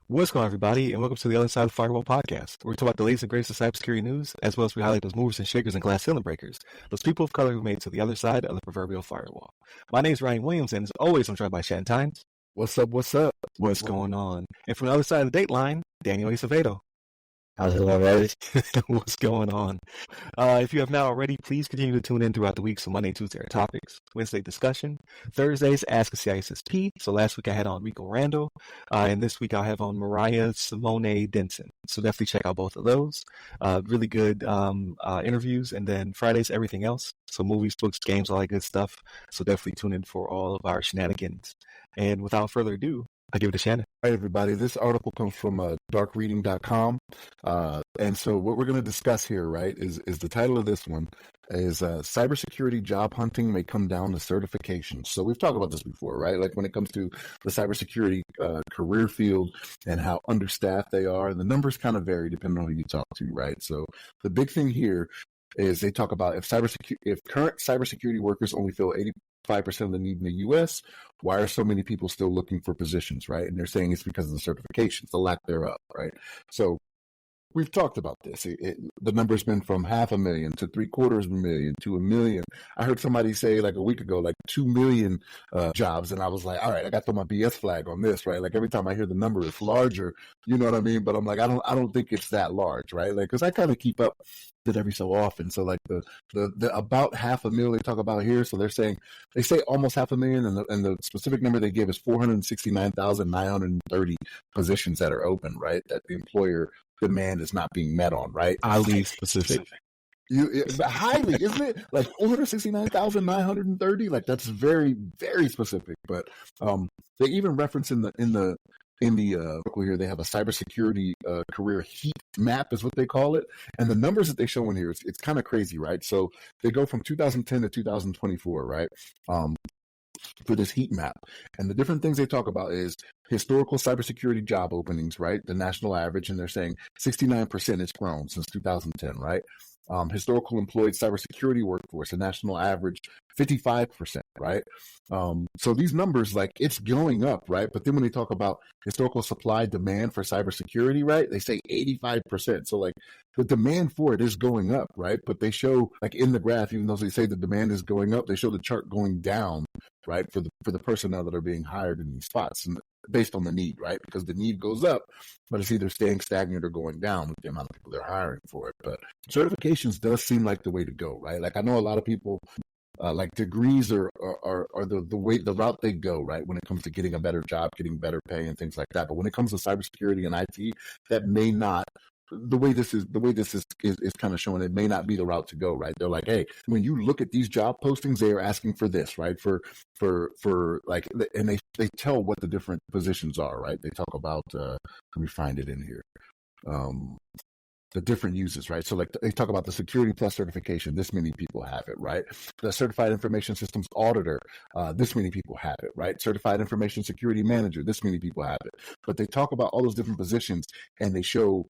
What's going on, everybody, and welcome to the Other Side of the Firewall podcast, where we talk about the latest and greatest of cybersecurity news, as well as we highlight those movers and shakers and glass ceiling breakers, those people of color who made it to the other side of the proverbial firewall. My name is Ryan Williams, and as always, I'm joined by Shannon Tynes. What's up? What's up? What's going on? And from the other side of the dateline, Daniel Acevedo. How's it going, guys? What's going on? If you have not already, please continue to tune in throughout the week. So Monday and Tuesday are topics, Wednesday discussion, Thursdays Ask a CISSP. So last week I had on Rico Randall, and this week I'll have on Mariah Simone Denson. So definitely check out both of those. Really good interviews. And then Fridays, everything else. So movies, books, games, all that good stuff. So definitely tune in for all of our shenanigans. And without further ado, I give it to Shannon. All right, everybody. This article comes from darkreading.com. And so what we're going to discuss here, right, is the title of this one is Cybersecurity Job Hunting May Come Down to Certifications. So we've talked about this before, right? Like when it comes to the cybersecurity career field and how understaffed they are, the numbers kind of vary depending on who you talk to, right? So the big thing here is they talk about if current cybersecurity workers only fill 85% of the need in the U.S., why are so many people still looking for positions, right? And they're saying it's because of the certifications, the lack thereof, right? So we've talked about this. The number's been from 500,000 to 750,000 to 1 million. I heard somebody say like a week ago, like 2 million jobs. And I was like, all right, I got to throw my BS flag on this, right? Like every time I hear the number, it's larger, you know what I mean? But I'm like, I don't think it's that large, right? Like, cause I kind of keep up with it every so often. So like the about 500,000 they talk about here. So they say almost 500,000 and the specific number they give is 469,930 positions that are open, right? That the employer demand is not being met on, right? Highly specific. Highly, isn't it? Like 469,930. Like that's very, very specific. But they even reference in the article here, they have a cybersecurity career heat map, is what they call it. And the numbers that they show in here, it's kind of crazy, right? So they go from 2010 to 2024, right? For this heat map. And the different things they talk about is historical cybersecurity job openings, right? The national average, and they're saying 69% it's grown since 2010, right? Historical employed cybersecurity workforce, a national average 55%, right? So these numbers, like it's going up, right? But then when they talk about historical supply demand for cybersecurity, right? They say 85%. So like the demand for it is going up, right? But they show like in the graph, even though they say the demand is going up, they show the chart going down, right? For the personnel that are being hired in these spots, and based on the need, right? Because the need goes up, but it's either staying stagnant or going down with the amount of people they're hiring for it. But certifications does seem like the way to go, right? Like I know a lot of people like degrees are the route they go, right? When it comes to getting a better job, getting better pay and things like that. But when it comes to cybersecurity and IT, that may not, the way this is kind of showing, it may not be the route to go, right? They're like, hey, when you look at these job postings, they are asking for this, right? For like, and they tell what the different positions are, right? They talk about, let me find it in here. The different uses, right? So like they talk about the Security Plus certification, this many people have it, right? The Certified Information Systems Auditor, this many people have it, right? Certified Information Security Manager, this many people have it. But they talk about all those different positions and they show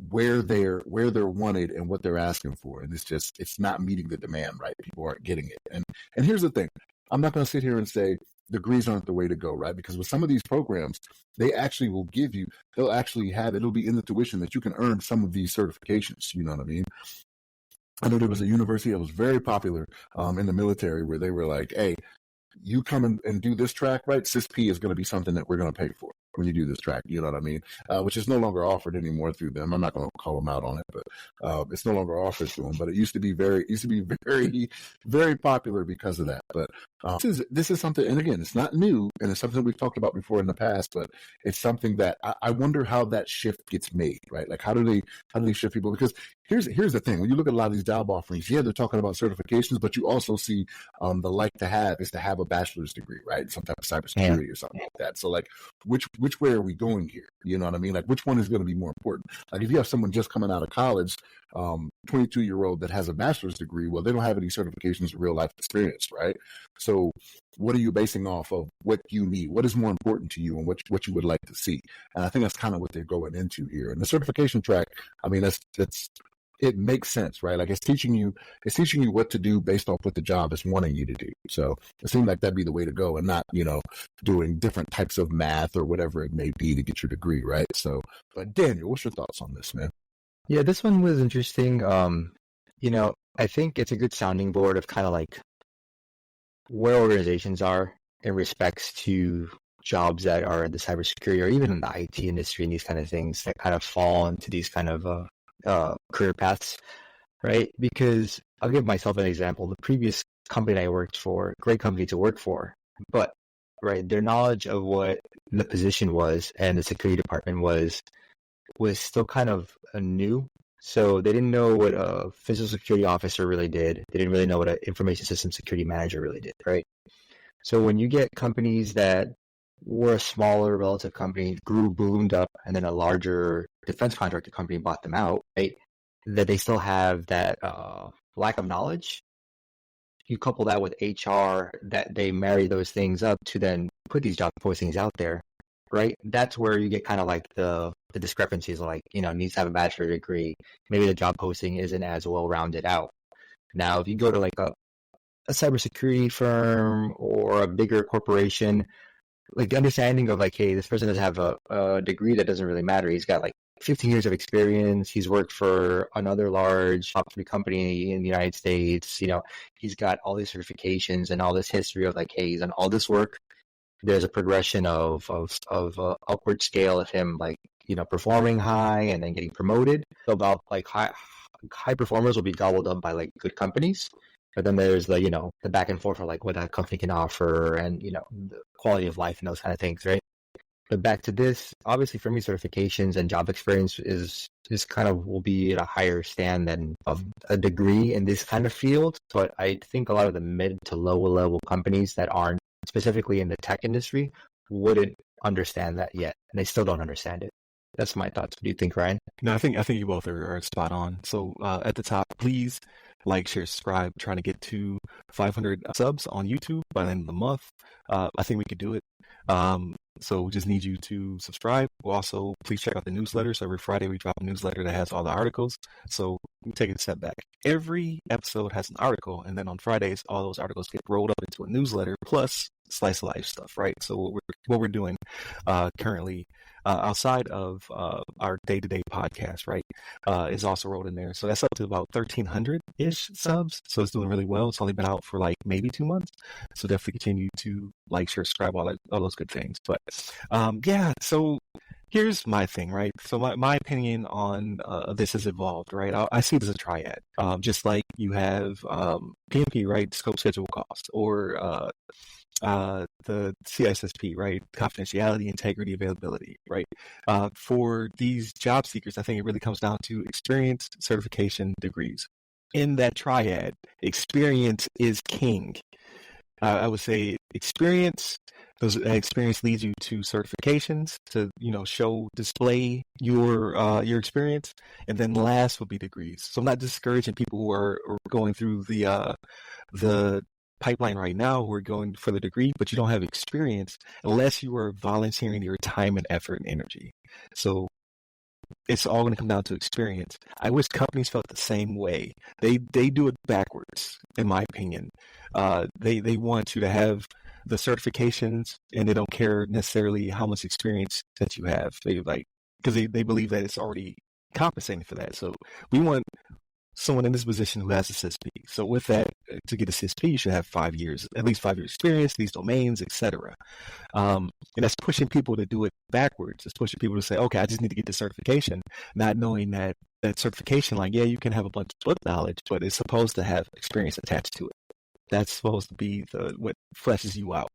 where they're wanted and what they're asking for. And it's not meeting the demand, right? People aren't getting it. And here's the thing. I'm not going to sit here and say degrees aren't the way to go, right? Because with some of these programs, they actually will give you, they'll actually have, it'll be in the tuition that you can earn some of these certifications. You know what I mean? I know there was a university that was very popular in the military where they were like, hey, you come and do this track, right? CISP is going to be something that we're going to pay for when you do this track, you know what I mean? Which is no longer offered anymore through them. I'm not going to call them out on it, but it's no longer offered to them. But it used to be very, very popular because of that. But this is something, and again, it's not new, and it's something we've talked about before in the past. But it's something that I wonder how that shift gets made, right? Like how do they shift people? Because here's the thing: when you look at a lot of these job offerings, yeah, they're talking about certifications, but you also see the like to have is to have a bachelor's degree, right? Some type of cybersecurity or something like that. So like which way are we going here? You know what I mean? Like which one is going to be more important? Like if you have someone just coming out of college, 22-year-old that has a bachelor's degree, well, they don't have any certifications or real life experience, right? So what are you basing off of what you need? What is more important to you and what you would like to see? And I think that's kind of what they're going into here. And the certification track, I mean, that's it makes sense, right? Like it's teaching you what to do based off what the job is wanting you to do. So it seemed like that'd be the way to go, and not, doing different types of math or whatever it may be to get your degree, right? So, but Daniel, what's your thoughts on this, man? Yeah, this one was interesting. I think it's a good sounding board of kind of like where organizations are in respects to jobs that are in the cybersecurity or even in the IT industry and these kind of things that kind of fall into these kind of career paths, right? Because I'll give myself an example. The previous company I worked for, great company to work for, but right, their knowledge of what the position was and the security department was still kind of new. So they didn't know what a physical security officer really did. They didn't really know what an information system security manager really did, right? So when you get companies that were a smaller relative company, boomed up, and then a larger defense contractor company bought them out, right? That they still have that lack of knowledge. You couple that with HR, that they marry those things up to then put these job postings out there, right? That's where you get kind of like the discrepancies, like, needs to have a bachelor's degree. Maybe the job posting isn't as well rounded out. Now, if you go to like a cybersecurity firm or a bigger corporation, like the understanding of like, hey, this person doesn't have a degree, that doesn't really matter. He's got like 15 years of experience. He's worked for another large top 3 company in the United States. He's got all these certifications and all this history of like, hey, he's done all this work. There's a progression of upward scale of him, like, performing high and then getting promoted. So about like high performers will be gobbled up by like good companies. But then there's the back and forth for like what that company can offer and, the quality of life and those kind of things, right? But back to this, obviously for me, certifications and job experience is kind of will be at a higher stand than of a degree in this kind of field. But I think a lot of the mid to lower level companies that aren't specifically in the tech industry wouldn't understand that yet. And they still don't understand it. That's my thoughts. What do you think, Ryan? No, I think you both are spot on. So at the top, please like, share, subscribe. Trying to get to 500 subs on YouTube by the end of the month. I think we could do it. So we just need you to subscribe. We'll also, please check out the newsletter. So every Friday we drop a newsletter that has all the articles. So we take it a step back. Every episode has an article, and then on Fridays, all those articles get rolled up into a newsletter plus slice of life stuff, right? So what we're doing currently, outside of our day-to-day podcast, right, is also rolled in there. So that's up to about 1,300-ish subs. So it's doing really well. It's only been out for like maybe 2 months. So definitely continue to like, share, subscribe, all those good things. But yeah, so here's my thing, right? So my opinion on this has evolved, right? I see it as a triad. Just like you have PMP, right? Scope, schedule, cost, or the CISSP, right? Confidentiality, integrity, availability, right? For these job seekers, I think it really comes down to experience, certification, degrees. In that triad, experience is king. I would say experience. Experience leads you to certifications to, display your experience, and then last would be degrees. So I'm not discouraging people who are going through the pipeline right now who are going for the degree, but you don't have experience unless you are volunteering your time and effort and energy. So it's all going to come down to experience. I wish companies felt the same way. They do it backwards, in my opinion. They want you to have the certifications, and they don't care necessarily how much experience that you have. Because they believe that it's already compensating for that. So we want someone in this position who has a CISP. So with that, to get a CISP, you should have 5 years, at least 5 years experience, these domains, etc. And that's pushing people to do it backwards. It's pushing people to say, okay, I just need to get the certification, not knowing that certification, like, yeah, you can have a bunch of book knowledge, but it's supposed to have experience attached to it. That's supposed to be what fleshes you out.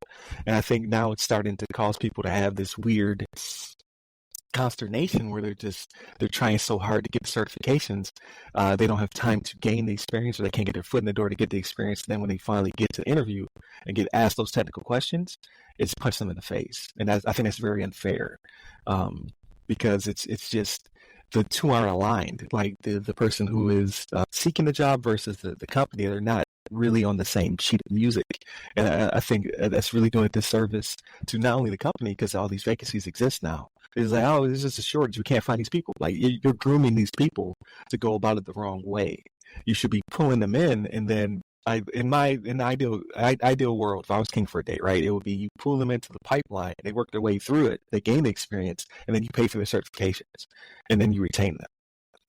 And I think now it's starting to cause people to have this weird consternation where they're trying so hard to get the certifications, they don't have time to gain the experience, or they can't get their foot in the door to get the experience. Then when they finally get to interview and get asked those technical questions, it's punch them in the face. And I think that's very unfair, because it's just the two aren't aligned. Like the person who is seeking the job versus the company, they're not really on the same sheet of music. And I think that's really doing a disservice to not only the company, because all these vacancies exist now, It's like, oh, it's just a shortage. We can't find these people. Like you're grooming these people to go about it the wrong way. You should be pulling them in, and then in the ideal world, if I was king for a day, right, it would be you pull them into the pipeline, they work their way through it, they gain the experience, and then you pay for their certifications, and then you retain them.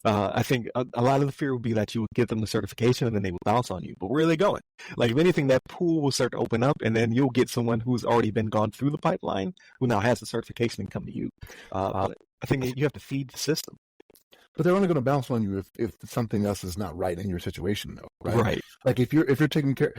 I think a lot of the fear would be that you would give them the certification and then they would bounce on you. But where are they going? Like, if anything, that pool will start to open up, and then you'll get someone who's already been gone through the pipeline who now has the certification and come to you. But I think you have to feed the system. But they're only going to bounce on you if something else is not right in your situation, though, right? Right. Like if you're taking care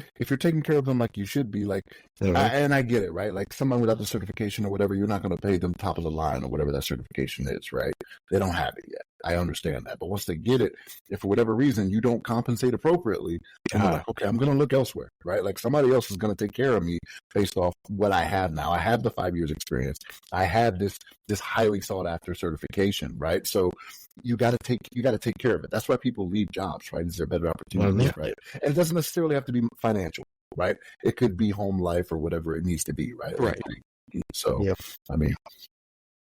of them like you should be, like, and I get it, right? Like someone without the certification or whatever, you're not going to pay them top of the line or whatever that certification is, right? They don't have it yet. I understand that, but once they get it, if for whatever reason you don't compensate appropriately, I'm like, okay, I'm going to look elsewhere, right? Like somebody else is going to take care of me based off what I have now. I have the 5 years experience. I have this highly sought after certification, right? So you got to take care of it. That's why people leave jobs, right? Is there better opportunities, right? And it doesn't necessarily have to be financial, right? It could be home life or whatever it needs to be, right? Right. So, I mean.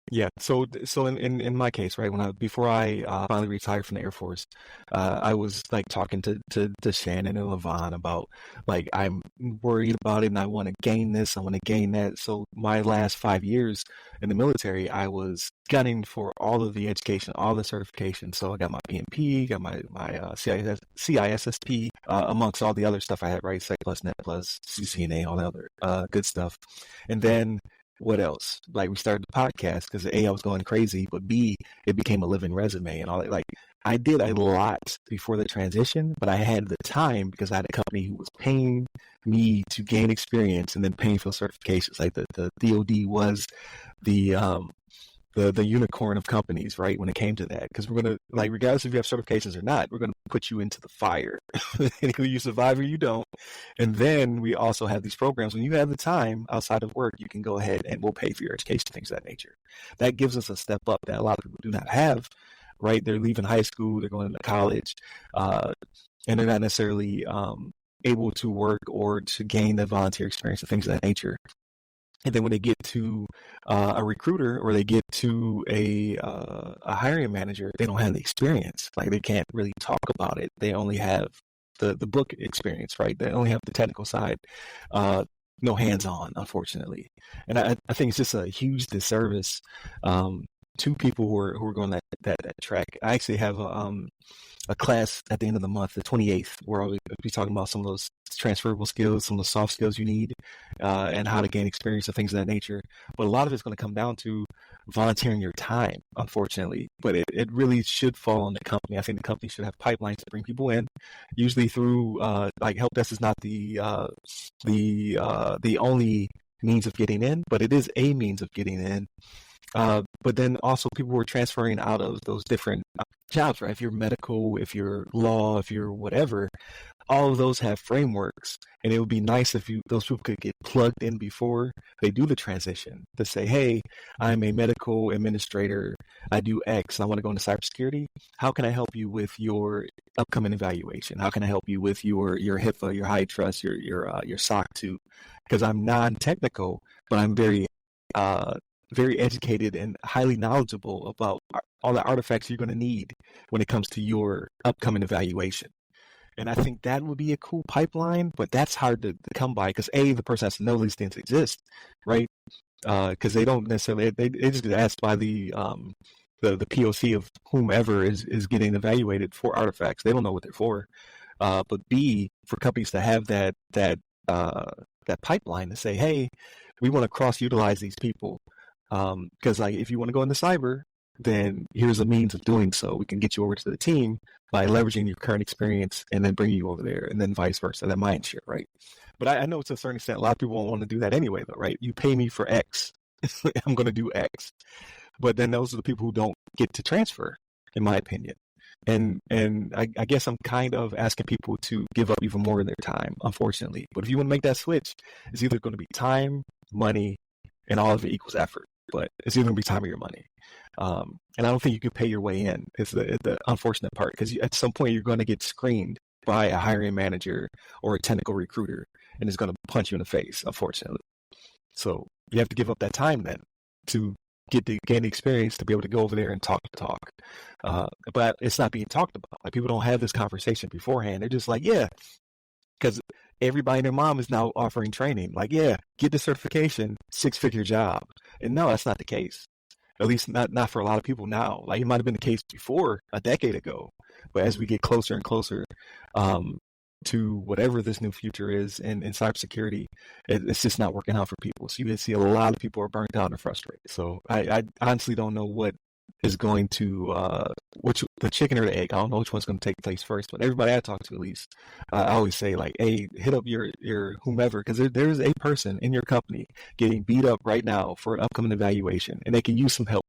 Yeah. So in my case, right, before I finally retired from the Air Force, I was like talking to Shannon and Levon about, like, I'm worried about it and I want to gain this, I want to gain that. So my last 5 years in the military, I was gunning for all of the education, all the certifications. So I got my PMP, got my CISSP, amongst all the other stuff I had, right? Sec Plus, Net Plus, CCNA, all the other good stuff. And then what else? Like, we started the podcast because A, I was going crazy, but B, it became a living resume and all that. Like, I did a lot before the transition, but I had the time because I had a company who was paying me to gain experience and then paying for certifications. Like the DoD was the unicorn of companies, right, when it came to that, because we're going to, like, regardless if you have certifications or not, we're going to put you into the fire. Either you survive or you don't. And then we also have these programs. When you have the time outside of work, you can go ahead and we'll pay for your education, things of that nature. That gives us a step up that a lot of people do not have, right? They're leaving high school, they're going to college, and they're not necessarily able to work or to gain the volunteer experience and things of that nature. And then when they get to a recruiter or they get to a hiring manager, they don't have the experience. Like, they can't really talk about it. They only have the book experience, right? They only have the technical side, no hands-on, unfortunately. And I think it's just a huge disservice to people who are going that track. I actually have a class at the end of the month, the 28th, where I'll be talking about some of those transferable skills, some of the soft skills you need, and how to gain experience and things of that nature. But a lot of it's going to come down to volunteering your time, unfortunately. But it really should fall on the company. I think the company should have pipelines to bring people in, usually through like help desk is not the only means of getting in, but it is a means of getting in. But then also people were transferring out of those different jobs, right? If you're medical, if you're law, if you're whatever, all of those have frameworks. And it would be nice if those people could get plugged in before they do the transition to say, hey, I'm a medical administrator. I do X. I want to go into cybersecurity. How can I help you with your upcoming evaluation? How can I help you with your HIPAA, your high trust, your SOC 2? Because I'm non-technical, but I'm very educated and highly knowledgeable about all the artifacts you're going to need when it comes to your upcoming evaluation. And I think that would be a cool pipeline, but that's hard to come by because A, the person has to know these things exist, right? Because they don't necessarily, they just get asked by the POC of whomever is getting evaluated for artifacts. They don't know what they're for. But B, for companies to have that pipeline to say, hey, we want to cross-utilize these people. Because like, if you want to go into cyber, then here's a means of doing so. We can get you over to the team by leveraging your current experience and then bringing you over there, and then vice versa, that mind share, right? But I know to a certain extent, a lot of people won't want to do that anyway, though, right? You pay me for X. I'm going to do X. But then those are the people who don't get to transfer, in my opinion. And I guess I'm kind of asking people to give up even more of their time, unfortunately. But if you want to make that switch, it's either going to be time, money, and all of it equals effort. But it's either going to be time or your money. And I don't think you can pay your way in. It's the unfortunate part, because at some point you're going to get screened by a hiring manager or a technical recruiter, and it's going to punch you in the face, unfortunately. So you have to give up that time then to get to gain the experience to be able to go over there and talk the talk. But it's not being talked about. Like people don't have this conversation beforehand. They're just like, yeah, because everybody and their mom is now offering training. Like, yeah, get the certification, 6-figure job. And no, that's not the case. At least not for a lot of people now. Like it might have been the case before a decade ago, but as we get closer and closer to whatever this new future is in cybersecurity, it's just not working out for people. So you can see a lot of people are burnt out and frustrated. So I honestly don't know what is going to which the chicken or the egg. I don't know which one's going to take place first, but everybody I talk to, at least, I always say like, hey, hit up your whomever, because there's a person in your company getting beat up right now for an upcoming evaluation, and they can use some help.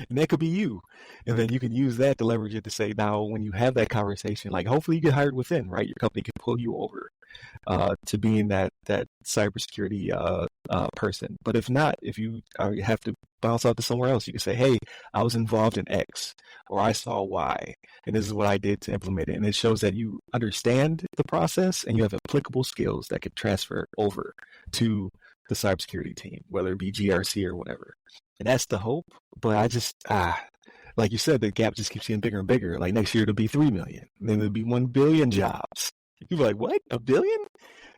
And that could be you. And then you can use that to leverage it to say, now, when you have that conversation, like hopefully you get hired within, right? Your company can pull you over to being that cybersecurity person. But if not, if you have to bounce out to somewhere else, you can say, hey, I was involved in X, or I saw Y, and this is what I did to implement it. And it shows that you understand the process and you have applicable skills that could transfer over to the cybersecurity team, whether it be GRC or whatever. And that's the hope. But I just, like you said, the gap just keeps getting bigger and bigger. Like next year it'll be 3 million. Then there'll be 1 billion jobs. People are like, what? 1 billion?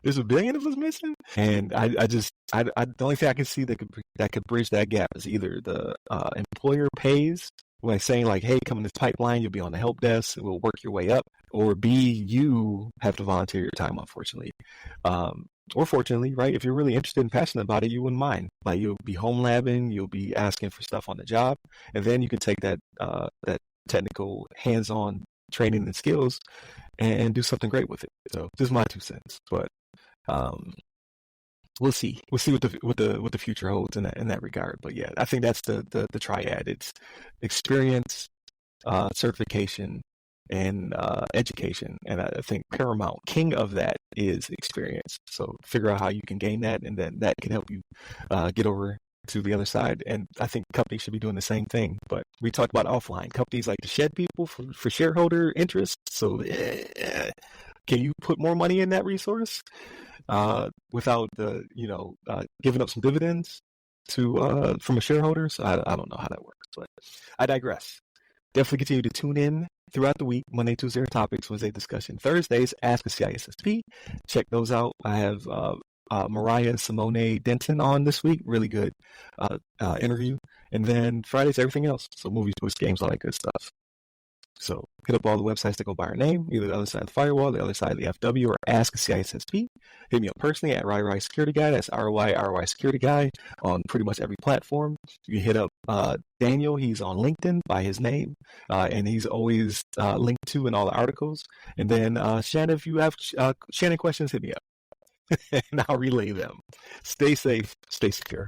There's 1 billion of us missing? And I the only thing I can see that could bridge that gap is either the employer pays, like saying like, hey, come in this pipeline, you'll be on the help desk, we'll work your way up, or B, you have to volunteer your time, unfortunately. Or fortunately, right? If you're really interested and passionate about it, you wouldn't mind. Like you'll be home labbing, you'll be asking for stuff on the job, and then you can take that technical hands-on training and skills and do something great with it. So this is my 2 cents, but we'll see. We'll see what the future holds in that regard. But yeah, I think that's the triad. It's experience, certification, and education. And I think paramount, king of that, is experience. So figure out how you can gain that, and then that can help you get over to the other side. And I think companies should be doing the same thing. But we talked about offline. Companies like to shed people for shareholder interest. So can you put more money in that resource without giving up some dividends to from a shareholder? So I don't know how that works, but I digress. Definitely continue to tune in throughout the week. Monday, Tuesday topics, Wednesday discussion, Thursdays Ask a CISSP. Check those out. I have Mariah Simone Denton on this week. Really good interview. And then Fridays, everything else. So movies, books, games, all that good stuff. So hit up all the websites that go by our name, either the other side of the firewall, the other side of the FW, or Ask a CISSP. Hit me up personally at RY Security Guy. That's RY Security Guy on pretty much every platform. You can hit up Daniel. He's on LinkedIn by his name, and he's always linked to in all the articles. And then Shannon, if you have Shannon questions, hit me up, and I'll relay them. Stay safe, stay secure.